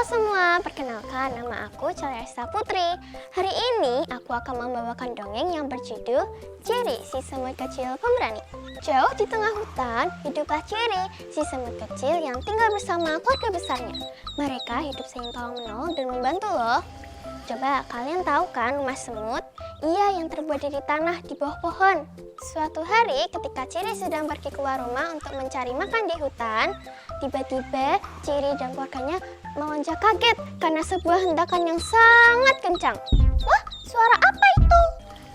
semua, perkenalkan nama aku Celesta Putri. Hari ini aku akan membawakan dongeng yang berjudul Ciri, si semut kecil pemberani. Jauh di tengah hutan, hiduplah Ciri, si semut kecil yang tinggal bersama keluarga besarnya. Mereka hidup saling tolong-menolong dan membantu loh. Coba kalian tahu kan rumah semut? Iya, yang terbuat dari tanah di bawah pohon. Suatu hari ketika Ciri sedang pergi keluar rumah untuk mencari makan di hutan, tiba-tiba Ciri dan keluarganya melonjak kaget karena sebuah hentakan yang sangat kencang. Wah, suara apa itu?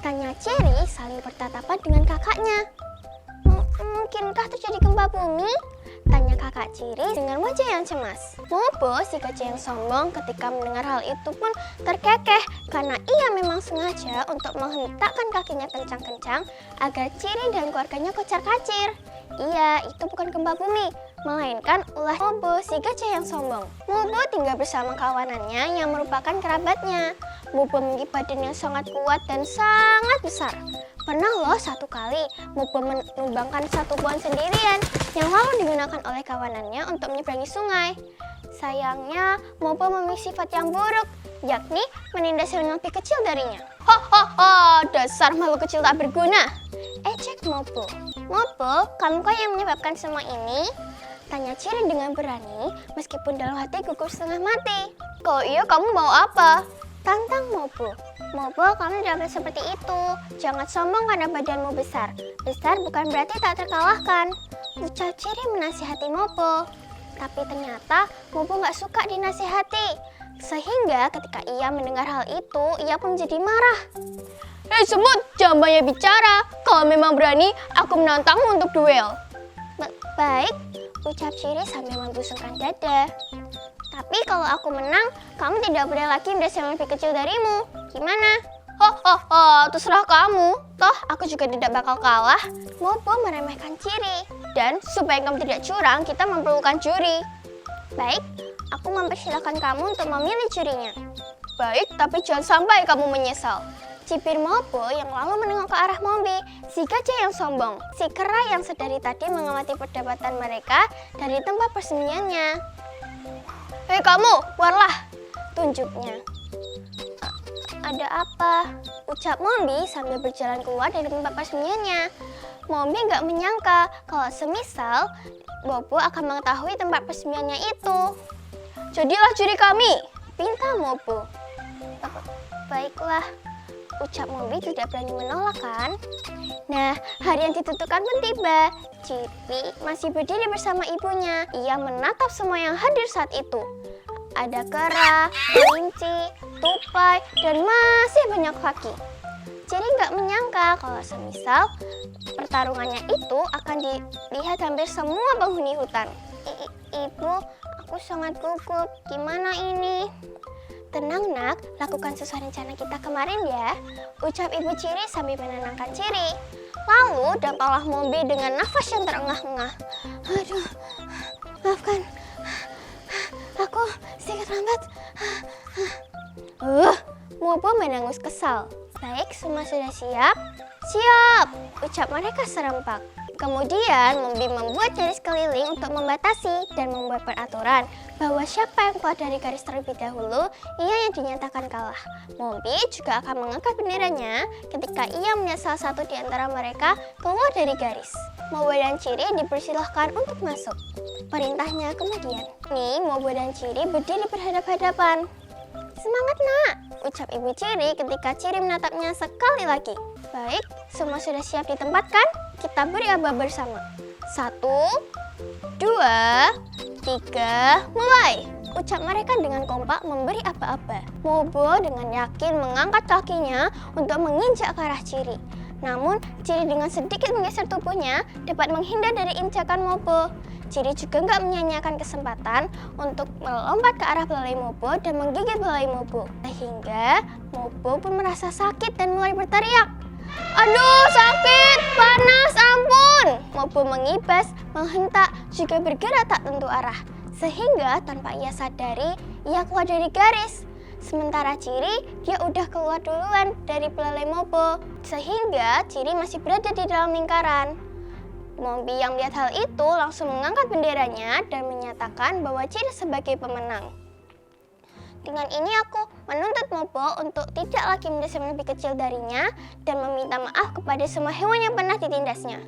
Tanya Ciri saling bertatapan dengan kakaknya. Mungkinkah terjadi gempa bumi? Tanya kakak Ciri dengan wajah yang cemas. Mopo, si kecil yang sombong, ketika mendengar hal itu pun terkekeh karena ia memang sengaja untuk menghentakkan kakinya kencang-kencang agar Ciri dan keluarganya kocar-kacir. Iya, itu bukan gempa bumi, melainkan ulah Mopo, si gajah yang sombong. Mopo tinggal bersama kawanannya yang merupakan kerabatnya. Mopo memiliki badan yang sangat kuat dan sangat besar. Pernah loh satu kali Mopo menumbangkan satu pohon sendirian yang lalu digunakan oleh kawanannya untuk menyeberangi sungai. Sayangnya Mopo memiliki sifat yang buruk, yakni menindas yang lebih kecil darinya. Dasar makhluk kecil tak berguna. Ejek Mopo. Mopo, kamu kah yang menyebabkan semua ini? Tanya Ciri dengan berani, meskipun dalam hati gugur setengah mati. Kalau iya, kamu mau apa? Tantang Mopo. Mopo, kamu tidak boleh seperti itu. Jangan sombong karena badanmu besar. Besar bukan berarti tak terkalahkan. Ucap Ciri menasihati Mopo. Tapi ternyata Mopo nggak suka dinasihati. Sehingga ketika ia mendengar hal itu, ia pun menjadi marah. Hei semut, jangan banyak bicara. Kalau memang berani, aku menantangmu untuk duel. Baik, ucap Ciri sambil membusungkan dada. Tapi kalau aku menang, kamu tidak boleh lagi mendas yang lebih kecil darimu. Gimana? Terserah kamu. Toh, aku juga tidak bakal kalah. Mopo meremehkan Ciri. Dan supaya kamu tidak curang, kita memerlukan juri. Baik, aku mempersilahkan kamu untuk memilih jurinya. Baik, tapi jangan sampai kamu menyesal. Cipir Mopo yang lalu menengok ke arah Mombi, si gajah yang sombong. Si kera yang sedari tadi mengamati perdebatan mereka dari tempat persembunyiannya. Hei kamu, keluarlah, tunjuknya. Ada apa? Ucap Mombi sambil berjalan keluar dari tempat persembunyiannya. Mombi nggak menyangka kalau semisal Mopo akan mengetahui tempat persembunyiannya itu. Jadilah juri kami, pinta Mopo. Baiklah, ucap Mombi tidak berani menolak kan? Nah, hari yang ditentukan pun tiba. Ciri masih berdiri bersama ibunya. Ia menatap semua yang hadir saat itu. Ada kera, kelinci, tupai, dan masih banyak lagi. Ciri nggak menyangka kalau semisal pertarungannya itu akan dilihat hampir semua penghuni hutan. Ibu, aku sangat gugup. Gimana ini? Tenang nak, lakukan sesuai rencana kita kemarin ya, ucap ibu Ciri sambil menenangkan Ciri. Lalu dampaklah Mombi dengan nafas yang terengah-engah. Aduh, maafkan, aku sedikit lambat. Mopo menangus kesal. Baik, semua sudah siap? Siap, ucap mereka serempak. Kemudian Mombi membuat garis keliling untuk membatasi dan membuat peraturan bahwa siapa yang keluar dari garis terlebih dahulu, ia yang dinyatakan kalah. Mombi juga akan mengangkat benderanya ketika ia melihat salah satu di antara mereka keluar dari garis. Mobo dan Ciri dipersilahkan untuk masuk. Perintahnya kemudian. Nih, Mobo dan Ciri berdiri berhadap-hadapan. Semangat nak, ucap ibu Ciri ketika Ciri menatapnya sekali lagi. Baik, semua sudah siap di tempat kan? Kita beri aba bersama. 1, 2, 3, mulai! Ucap mereka dengan kompak memberi aba-aba. Mobo dengan yakin mengangkat kakinya untuk menginjak ke arah Ciri. Namun, Ciri dengan sedikit menggeser tubuhnya dapat menghindar dari injakan Mobo. Ciri juga nggak menyia-nyiakan kesempatan untuk melompat ke arah belalai Mobo dan menggigit belalai Mobo. Sehingga Mobo pun merasa sakit dan mulai berteriak. Aduh, sakit, panas, ampun. Mobo mengibas, menghentak, juga bergerak tak tentu arah. Sehingga tanpa ia sadari, ia keluar dari garis. Sementara Ciri, dia udah keluar duluan dari belalai Mobo. Sehingga Ciri masih berada di dalam lingkaran. Mombi yang melihat hal itu langsung mengangkat benderanya dan menyatakan bahwa Ciri sebagai pemenang. Dengan ini aku menuntut Mobo untuk tidak lagi menindas yang lebih kecil darinya dan meminta maaf kepada semua hewan yang pernah ditindasnya.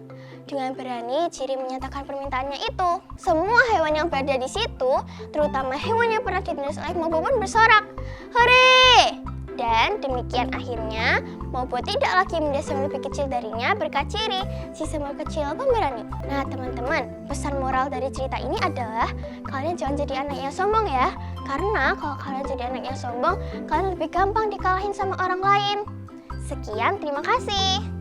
Dengan berani, Ciri menyatakan permintaannya itu. Semua hewan yang berada di situ, terutama hewan yang pernah ditindas oleh Mobo pun bersorak, "Hore!" Dan demikian akhirnya, Mobo tidak lagi menindas yang lebih kecil darinya berkat Ciri, si semut kecil pemberani. Nah teman-teman, pesan moral dari cerita ini adalah kalian jangan jadi anak yang sombong ya. Karena kalau kalian jadi anak yang sombong, kalian lebih gampang dikalahin sama orang lain. Sekian, terima kasih.